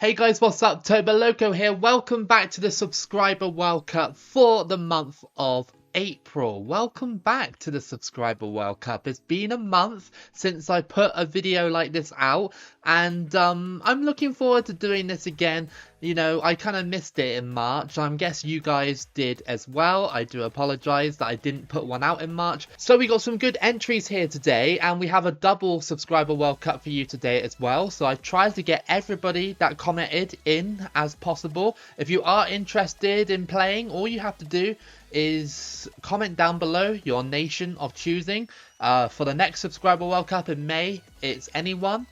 Hey guys, what's up? Toboloco here. Welcome back to the Subscriber World Cup for the month of April. Welcome back to the Subscriber World Cup. It's been a month since I put a video like this out, and I'm looking forward to doing this again. You know, I kind of missed it in March. I guess you guys did as well. I do apologize that I didn't put one out in March. So we got some good entries here today, and we have a double Subscriber World Cup for you today as well. So I've tried to get everybody that commented in as possible. If you are interested in playing, all you have to do is comment down below your nation of choosing. For the next Subscriber World Cup in May, it's anyone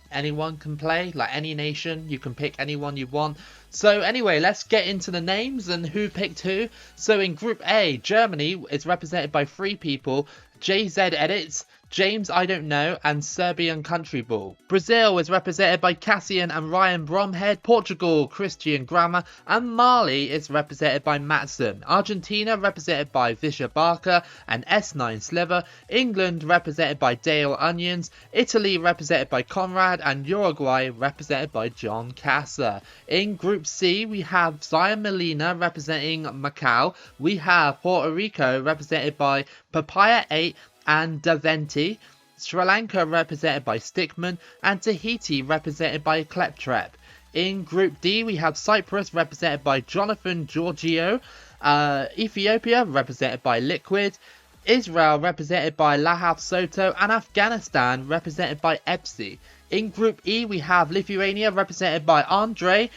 can play, like any nation. You can pick anyone you want. So anyway, let's get into the names and who picked who. So in Group A, Germany is represented by 3 people: JZ Edits, James I Don't Know, and Serbian Country Ball. Brazil is represented by Cassian and Ryan Bromhead. Portugal, Christian Grammar, and Mali is represented by Matson. Argentina represented by Visha Barker and S9 Sliver. England represented by Dale Onions. Italy represented by Conrad, and Uruguay represented by John Casa. In Group C, we have Zion Molina representing Macau. We have Puerto Rico represented by Papaya 8 and Daventi, Sri Lanka represented by Stickman, and Tahiti represented by Kleptrep. In Group D, we have Cyprus represented by Jonathan Giorgio, Ethiopia represented by Liquid, Israel represented by Lahav Soto, and Afghanistan represented by Epsi. In Group E, we have Lithuania represented by Andre,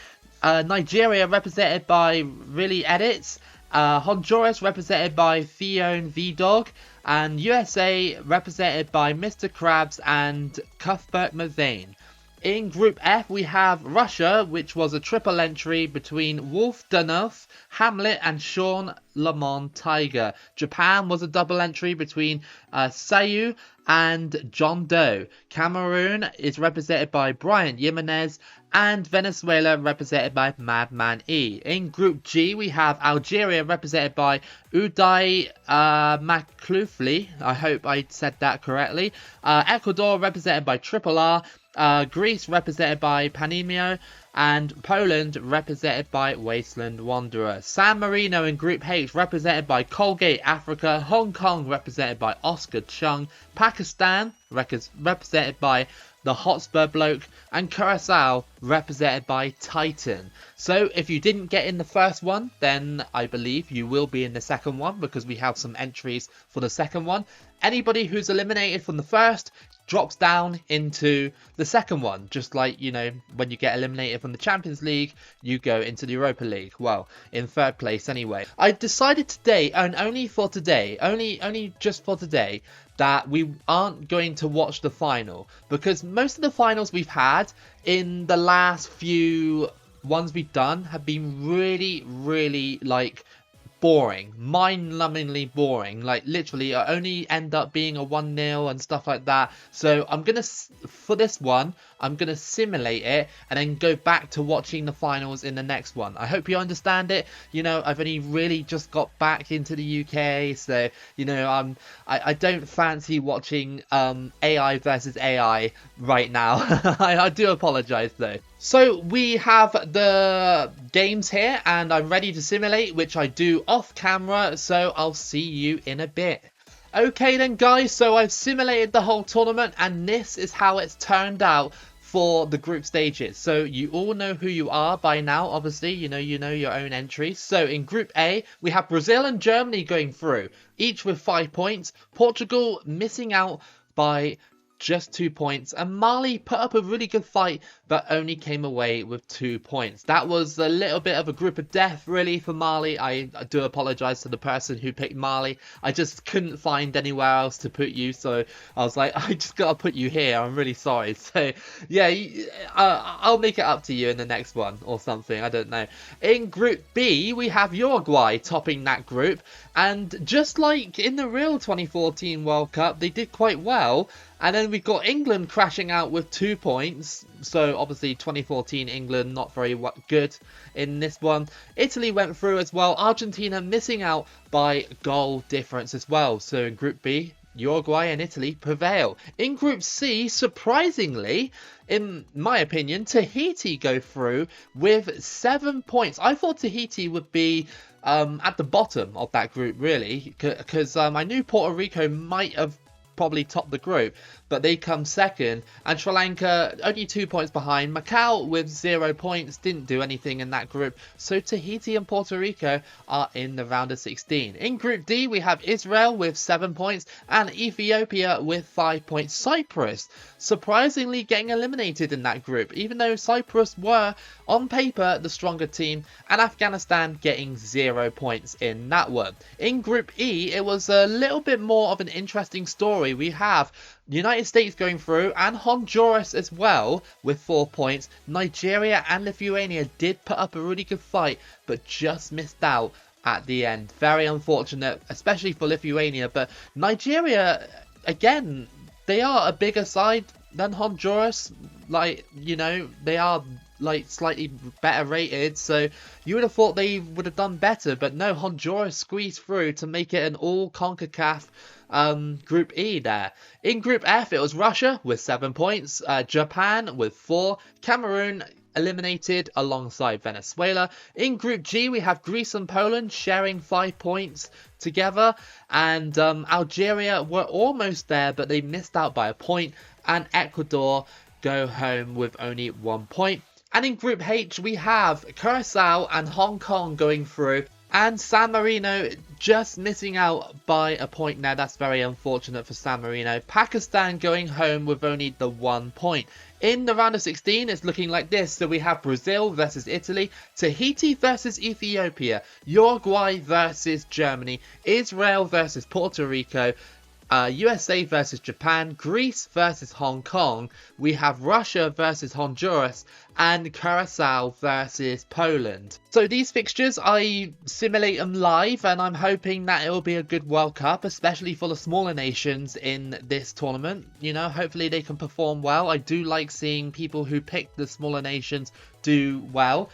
Nigeria represented by Really Edits, Honduras represented by Theon V-Dog, and USA represented by Mr. Krabs and Cuthbert Mavane. In Group F, we have Russia, which was a triple entry between Wolf Dunoff, Hamlet, and Sean Lamont Tiger. Japan was a double entry between Sayu and John Doe. Cameroon is represented by Brian Jimenez, and Venezuela represented by Madman E. In Group G, we have Algeria represented by Uday Maklufli. I hope I said that correctly. Ecuador represented by Triple R. Greece represented by Panimio, and Poland represented by Wasteland Wanderer. San Marino in Group H represented by Colgate Africa. Hong Kong represented by Oscar Chung. Pakistan represented by the Hotspur Bloke, and Curacao represented by Titan. So if you didn't get in the first one, then I believe you will be in the second one, because we have some entries for the second one. Anybody who's eliminated from the first drops down into the second one, just like, you know, when you get eliminated from the Champions League, you go into the Europa League. Well, in third place anyway. I decided today, and only just for today, that we aren't going to watch the final, because most of the finals we've had in the last few ones we've done have been really like boring, mind-numbingly boring. Like literally I only end up being a 1-0 and stuff like that. So I'm gonna, for this one, I'm gonna simulate it and then go back to watching the finals in the next one. I hope you understand it. You know, I've only really just got back into the UK, so you know, I don't fancy watching AI versus AI right now. I do apologize though. So we have the games here, and I'm ready to simulate, which I do off camera, so I'll see you in a bit. Okay then guys, so I've simulated the whole tournament, and this is how it's turned out for the group stages. So you all know who you are by now, obviously, you know your own entries. So in Group A, we have Brazil and Germany going through, each with 5 points. Portugal missing out by just 2 points, and Mali put up a really good fight but only came away with 2 points. That was a little bit of a group of death really for Mali. I do apologize to the person who picked Mali. I just couldn't find anywhere else to put you, so I was like, I just gotta put you here. I'm really sorry. So yeah, I'll make it up to you in the next one or something, I don't know. In Group B, we have Uruguay topping that group, and just like in the real 2014 World Cup, they did quite well. And then we've got England crashing out with 2 points. So obviously 2014 England not very good in this one. Italy went through as well. Argentina missing out by goal difference as well. So in Group B, Uruguay and Italy prevail. In Group C, surprisingly, in my opinion, Tahiti go through with 7 points. I thought Tahiti would be at the bottom of that group, really, because I knew Puerto Rico might have probably topped the group, but they come second, and Sri Lanka only 2 points behind. Macau with 0 points didn't do anything in that group, so Tahiti and Puerto Rico are in the round of 16. In Group D, we have Israel with 7 points and Ethiopia with 5 points. Cyprus surprisingly getting eliminated in that group, even though Cyprus were on paper the stronger team, and Afghanistan getting 0 points in that one. In Group E, it was a little bit more of an interesting story. We have the United States going through and Honduras as well with 4 points. Nigeria and Lithuania did put up a really good fight, but just missed out at the end. Very unfortunate, especially for Lithuania. But Nigeria, again, they are a bigger side than Honduras. Like, you know, they are like slightly better rated, so you would have thought they would have done better, but no, Honduras squeezed through to make it an all CONCACAF Group E there. In Group F, it was Russia with 7 points, Japan with 4, Cameroon eliminated alongside Venezuela. In Group G, we have Greece and Poland sharing 5 points together, and Algeria were almost there, but they missed out by a point, and Ecuador go home with only 1 point. And in Group H, we have Curacao and Hong Kong going through, and San Marino just missing out by a point now. That's very unfortunate for San Marino. Pakistan going home with only the 1 point. In the round of 16, it's looking like this. So we have Brazil versus Italy, Tahiti versus Ethiopia, Uruguay versus Germany, Israel versus Puerto Rico, USA versus Japan, Greece versus Hong Kong, we have Russia versus Honduras, and Curacao versus Poland. So these fixtures, I simulate them live, and I'm hoping that it will be a good World Cup, especially for the smaller nations in this tournament. You know, hopefully they can perform well. I do like seeing people who pick the smaller nations do well,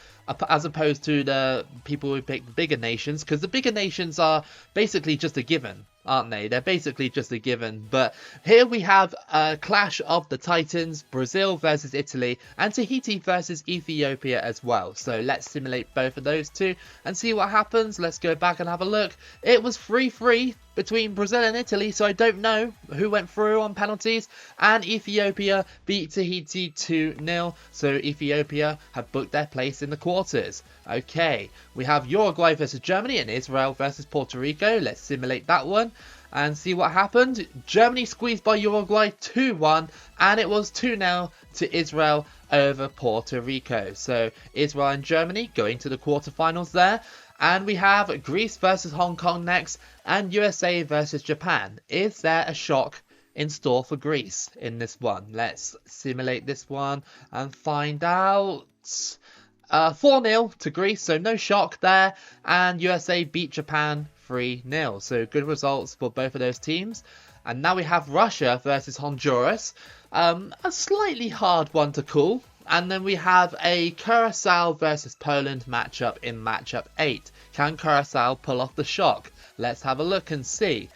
as opposed to the people who pick the bigger nations, because the bigger nations are basically just a given, aren't they? They're basically just a given. But here we have a clash of the Titans, Brazil versus Italy, and Tahiti versus Ethiopia as well. So let's simulate both of those two and see what happens. Let's go back and have a look. It was 3-3 between Brazil and Italy, so I don't know who went through on penalties, and Ethiopia beat Tahiti 2-0, so Ethiopia have booked their place in the quarters. Okay, we have Uruguay versus Germany and Israel versus Puerto Rico. Let's simulate that one and see what happened. Germany squeezed by Uruguay 2-1, and it was 2-0 to Israel over Puerto Rico. So Israel and Germany going to the quarterfinals there. And we have Greece versus Hong Kong next, and USA versus Japan. Is there a shock in store for Greece in this one? Let's simulate this one and find out. 4-0 to Greece, so no shock there. And USA beat Japan 3-0. So good results for both of those teams. And now we have Russia versus Honduras. A slightly hard one to call. And then we have a Curacao versus Poland matchup in matchup 8. Can Curacao pull off the shock? Let's have a look and see.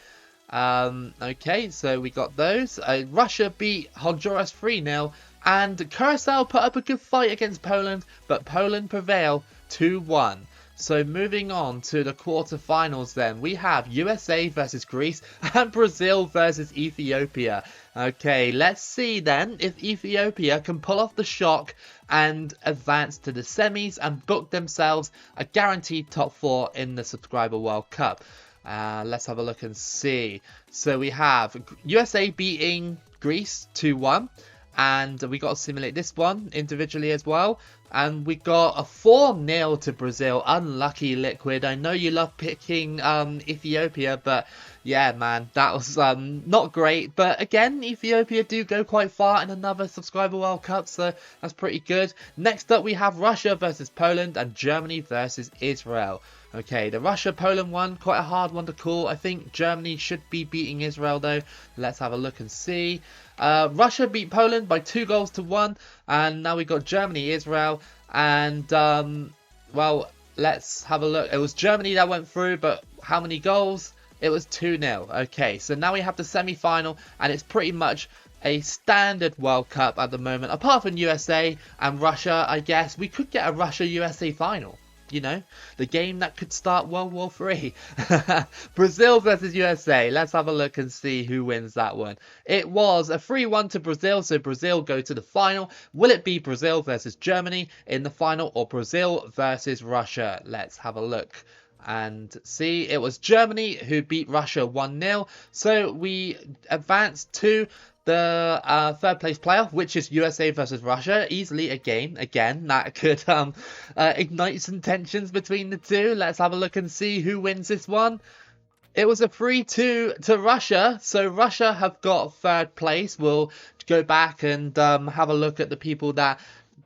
Okay, so we got those. Russia beat Honduras 3-0. And Curacao put up a good fight against Poland, but Poland prevail 2-1. So moving on to the quarterfinals then, we have USA versus Greece and Brazil versus Ethiopia. Okay, let's see then if Ethiopia can pull off the shock and advance to the semis and book themselves a guaranteed top 4 in the Subscriber World Cup. Let's have a look and see. So we have USA beating Greece 2-1. And we got to simulate this one individually as well. And we got a 4-0 to Brazil. Unlucky Liquid. I know you love picking Ethiopia, but yeah, man, that was not great. But again, Ethiopia do go quite far in another Subscriber World Cup, so that's pretty good. Next up, we have Russia versus Poland and Germany versus Israel. Okay, the Russia-Poland one, quite a hard one to call. I think Germany should be beating Israel though. Let's have a look and see. Russia beat Poland by 2-1, and now we got Germany-Israel. And, well, let's have a look. It was Germany that went through, but how many goals? It was 2-0. Okay, so now we have the semi-final, and it's pretty much a standard World Cup at the moment. Apart from USA and Russia, I guess, we could get a Russia-USA final. You know, the game that could start World War III. Brazil versus USA. Let's have a look and see who wins that one. It was a 3-1 to Brazil, so Brazil go to the final. Will it be Brazil versus Germany in the final, or Brazil versus Russia? Let's have a look and see. It was Germany who beat Russia 1-0. So we advanced to the third place playoff, which is USA versus Russia. Easily a game, again, that could ignite some tensions between the two. Let's have a look and see who wins this one. It was a 3-2 to Russia, so Russia have got third place. We'll go back and have a look at the people that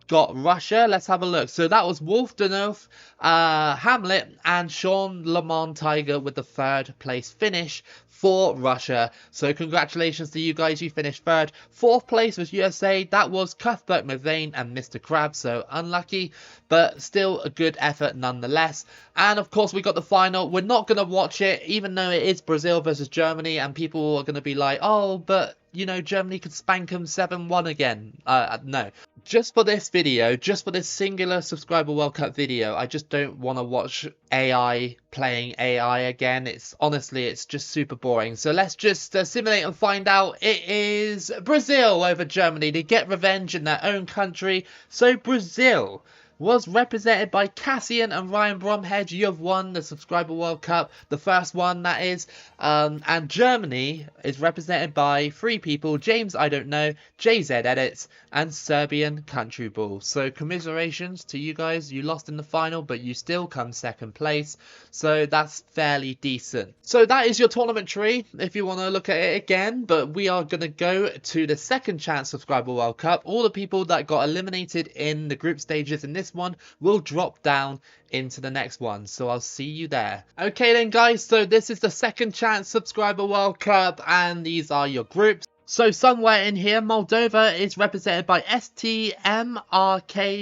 got Russia. Let's have a look. So that was Wolf Dunoff, Hamlet, and Sean Lamont Tiger with the third place finish for Russia. So congratulations to you guys, you finished third. Fourth place was USA. That was Cuthbert McVeigh and Mr. Krabs, so unlucky, but still a good effort nonetheless. And of course we got the final. We're not going to watch it, even though it is Brazil versus Germany, and people are going to be like, oh, but you know, Germany could spank them 7-1 again. No. Just for this video, just for this singular Subscriber World Cup video, I just don't want to watch AI playing AI again. It's honestly, it's just super boring. So let's just simulate and find out. It is Brazil over Germany to get revenge in their own country. So Brazil was represented by Cassian and Ryan Bromhead. You have won the Subscriber World Cup, the first one that is. And Germany is represented by 3 people: James I Don't Know, JZ Edits, and Serbian Country Ball. So commiserations to you guys. You lost in the final, but you still come second place. So that's fairly decent. So that is your tournament tree, if you want to look at it again. But we are going to go to the second chance Subscriber World Cup. All the people that got eliminated in the group stages in this one will drop down into the next one, so I'll see you there. Okay then guys, so this is the second chance Subscriber World Cup, and these are your groups. So somewhere in here, Moldova is represented by STMRK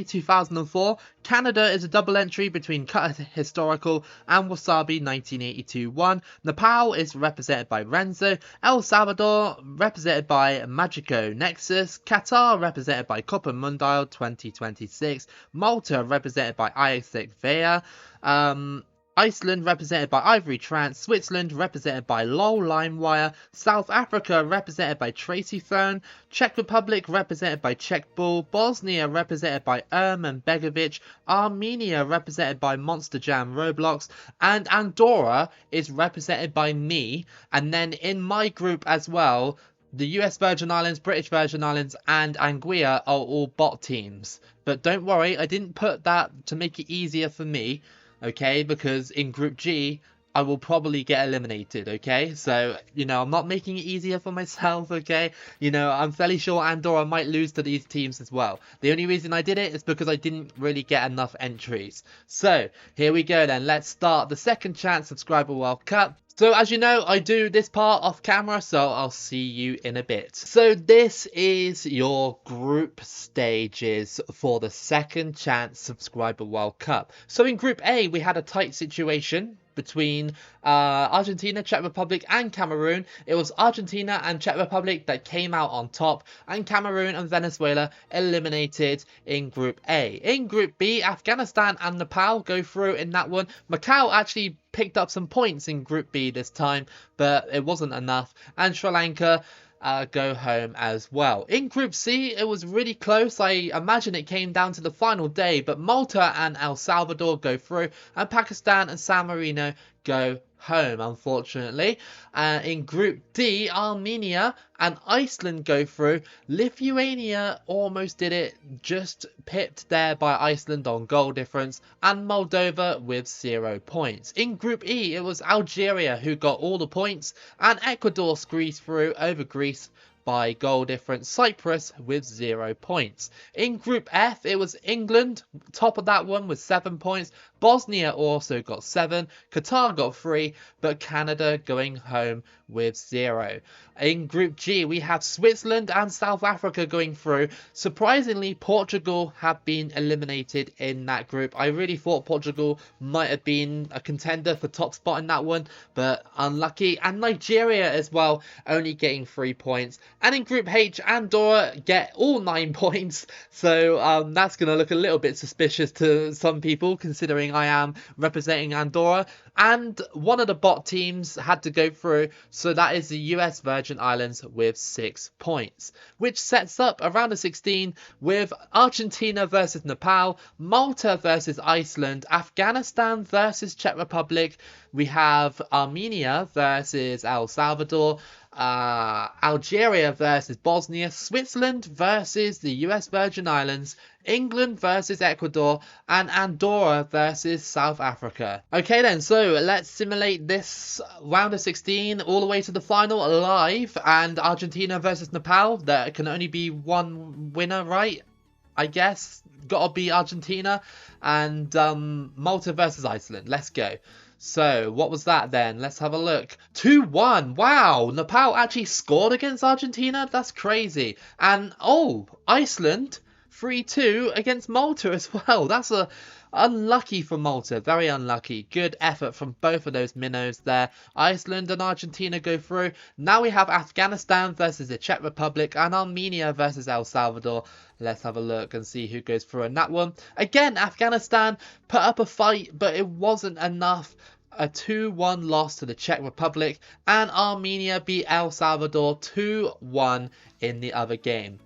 2004. Canada is a double entry between Cut Historical and Wasabi 1982-1. Nepal is represented by Renzo. El Salvador represented by Magico Nexus. Qatar represented by Copa Mundial 2026. Malta represented by Isaac Vea. Iceland represented by Ivory Trance, Switzerland represented by LOL LimeWire, South Africa represented by Tracy Fern, Czech Republic represented by Czech Bull, Bosnia represented by and Begovic, Armenia represented by Monster Jam Roblox, and Andorra is represented by me. And then in my group as well, the US Virgin Islands, British Virgin Islands, and Anguilla are all bot teams. But don't worry, I didn't put that to make it easier for me. Okay, because in Group G, I will probably get eliminated, okay? So, you know, I'm not making it easier for myself, okay? You know, I'm fairly sure Andorra might lose to these teams as well. The only reason I did it is because I didn't really get enough entries. So, here we go then. Let's start the second chance Subscriber World Cup. So as you know, I do this part off camera, so I'll see you in a bit. So this is your group stages for the second chance Subscriber World Cup. So in Group A, we had a tight situation between Argentina, Czech Republic, and Cameroon. It was Argentina and Czech Republic that came out on top, and Cameroon and Venezuela eliminated in Group A. In Group B, Afghanistan and Nepal go through in that one. Macau actually picked up some points in Group B this time, but it wasn't enough, and Sri Lanka go home as well. In Group C, it was really close. I imagine it came down to the final day, but Malta and El Salvador go through, and Pakistan and San Marino go home, unfortunately. In Group D, Armenia and Iceland go through. Lithuania almost did it, just pipped there by Iceland on goal difference, and Moldova with 0 points. In Group E, it was Algeria who got all the points, and Ecuador squeezed through over Greece by goal difference Cyprus with 0 points. In Group F, it was England, top of that one with 7 points. Bosnia also got 7, Qatar got 3, but Canada going home with 0. In Group G, we have Switzerland and South Africa going through. Surprisingly, Portugal have been eliminated in that group. I really thought Portugal might have been a contender for top spot in that one, but unlucky. And Nigeria as well, only getting 3 points. And in Group H, Andorra get all 9 points. So that's going to look a little bit suspicious to some people, considering I am representing Andorra. And one of the bot teams had to go through, so that is the US Virgin Islands with 6 points, which sets up a round of 16 with Argentina versus Nepal, Malta versus Iceland, Afghanistan versus Czech Republic. We have Armenia versus El Salvador, Algeria versus Bosnia, Switzerland versus the US Virgin Islands, England versus Ecuador, and Andorra versus South Africa. Okay then, so let's simulate this round of 16 all the way to the final live, and Argentina versus Nepal. There can only be one winner, right? I guess. Gotta be Argentina. And Malta versus Iceland. Let's go. So, what was that then? Let's have a look. 2-1. Wow, Nepal actually scored against Argentina? That's crazy. And, oh, Iceland 3-2 against Malta as well. That's unlucky for Malta. Very unlucky. Good effort from both of those minnows there. Iceland and Argentina go through. Now we have Afghanistan versus the Czech Republic and Armenia versus El Salvador. Let's have a look and see who goes through in that one. Again, Afghanistan put up a fight, but it wasn't enough. A 2-1 loss to the Czech Republic, and Armenia beat El Salvador 2-1 in the other game.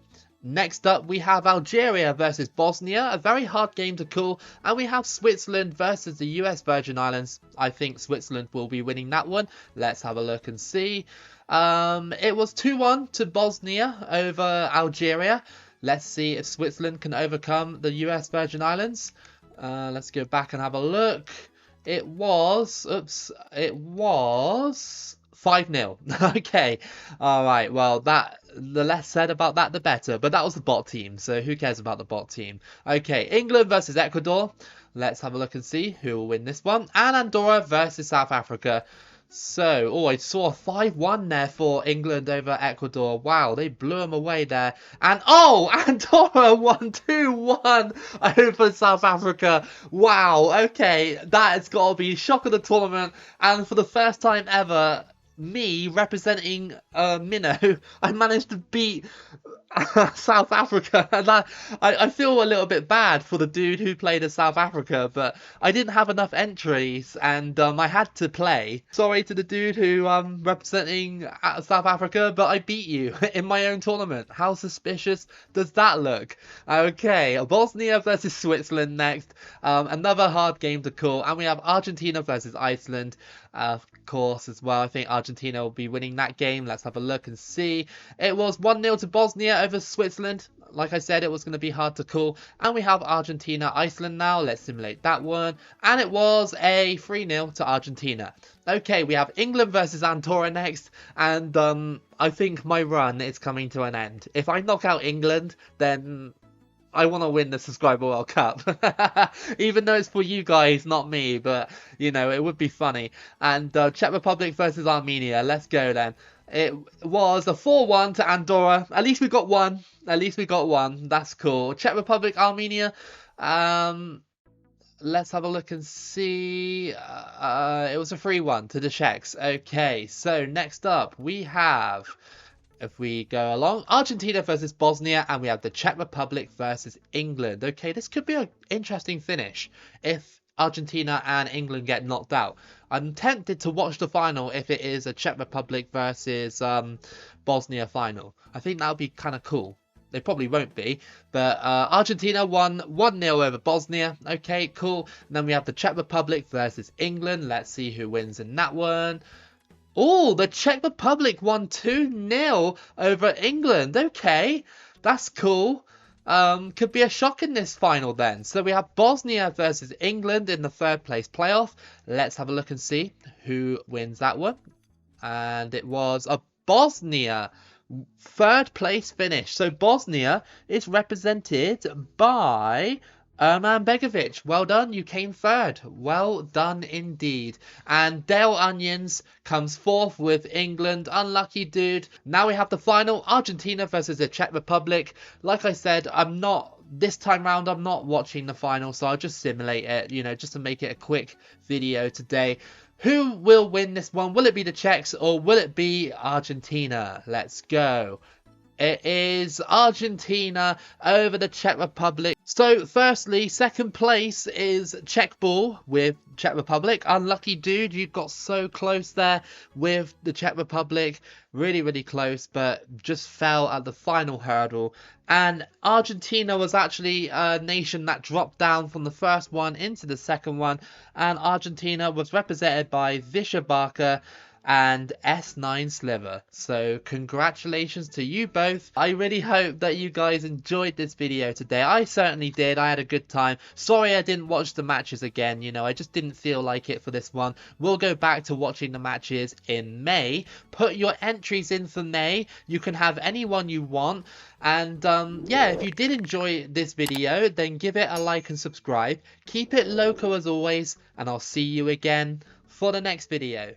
Next up, we have Algeria versus Bosnia, a very hard game to call, and we have Switzerland versus the US Virgin Islands. I think Switzerland will be winning that one. Let's have a look and see. It was 2-1 to Bosnia over Algeria. Let's see if Switzerland can overcome the US Virgin Islands. Let's go back and have a look. It was 5-0. Okay. All right. Well, the less said about that, the better. But that was the bot team, so who cares about the bot team? Okay. England versus Ecuador. Let's have a look and see who will win this one. And Andorra versus South Africa. So, oh, I saw a 5-1 there for England over Ecuador. Wow, they blew them away there. And, oh, Andorra won 2-1 over South Africa. Wow, okay, that has got to be shock of the tournament. And for the first time ever, me representing Minnow, I managed to beat South Africa, and I feel a little bit bad for the dude who played as South Africa, but I didn't have enough entries and I had to play. Sorry to the dude who representing South Africa, but I beat you in my own tournament. How suspicious does that look? Okay, Bosnia versus Switzerland next. Another hard game to call, and we have Argentina versus Iceland. Of course, as well. I think Argentina will be winning that game. Let's have a look and see. It was 1-0 to Bosnia over Switzerland. Like I said, it was going to be hard to call. And we have Argentina, Iceland now. Let's simulate that one. And it was a 3-0 to Argentina. Okay, we have England versus Andorra next. And I think my run is coming to an end. If I knock out England, then I want to win the Subscriber World Cup. Even though it's for you guys, not me. But, you know, it would be funny. And Czech Republic versus Armenia. Let's go then. It was a 4-1 to Andorra. At least we got one. At least we got one. That's cool. Czech Republic, Armenia. Let's have a look and see. It was a 3-1 to the Czechs. Okay, so next up we have, if we go along, Argentina versus Bosnia, and we have the Czech Republic versus England. Okay, this could be an interesting finish if Argentina and England get knocked out. I'm tempted to watch the final if it is a Czech Republic versus Bosnia final. I think that would be kind of cool. They probably won't be, but Argentina won 1-0 over Bosnia. Okay, cool. And then we have the Czech Republic versus England. Let's see who wins in that one. Oh, the Czech Republic won 2-0 over England. Okay, that's cool. Could be a shock in this final then. So we have Bosnia versus England in the third place playoff. Let's have a look and see who wins that one. And it was a Bosnia third place finish. So Bosnia is represented by Erman Begovic. Well done, you came third. Well done indeed. And Dale Onions comes fourth with England. Unlucky dude. Now we have the final, Argentina versus the Czech Republic. Like I said, this time round, I'm not watching the final, so I'll just simulate it, you know, just to make it a quick video today. Who will win this one? Will it be the Czechs or will it be Argentina? Let's go. It is Argentina over the Czech Republic. So firstly, second place is Czech Ball with Czech Republic. Unlucky dude, you got so close there with the Czech Republic. Really, really close, but just fell at the final hurdle. And Argentina was actually a nation that dropped down from the first one into the second one. And Argentina was represented by Visha Barker and S9 Sliver. So congratulations to you both. I really hope that you guys enjoyed this video today. I certainly did. I had a good time. Sorry I didn't watch the matches again, you know, I just didn't feel like it for this one. We'll go back to watching the matches in May. Put your entries in for May. You can have anyone you want. And yeah, if you did enjoy this video, then give it a like and subscribe. Keep it loco as always, and I'll see you again for the next video.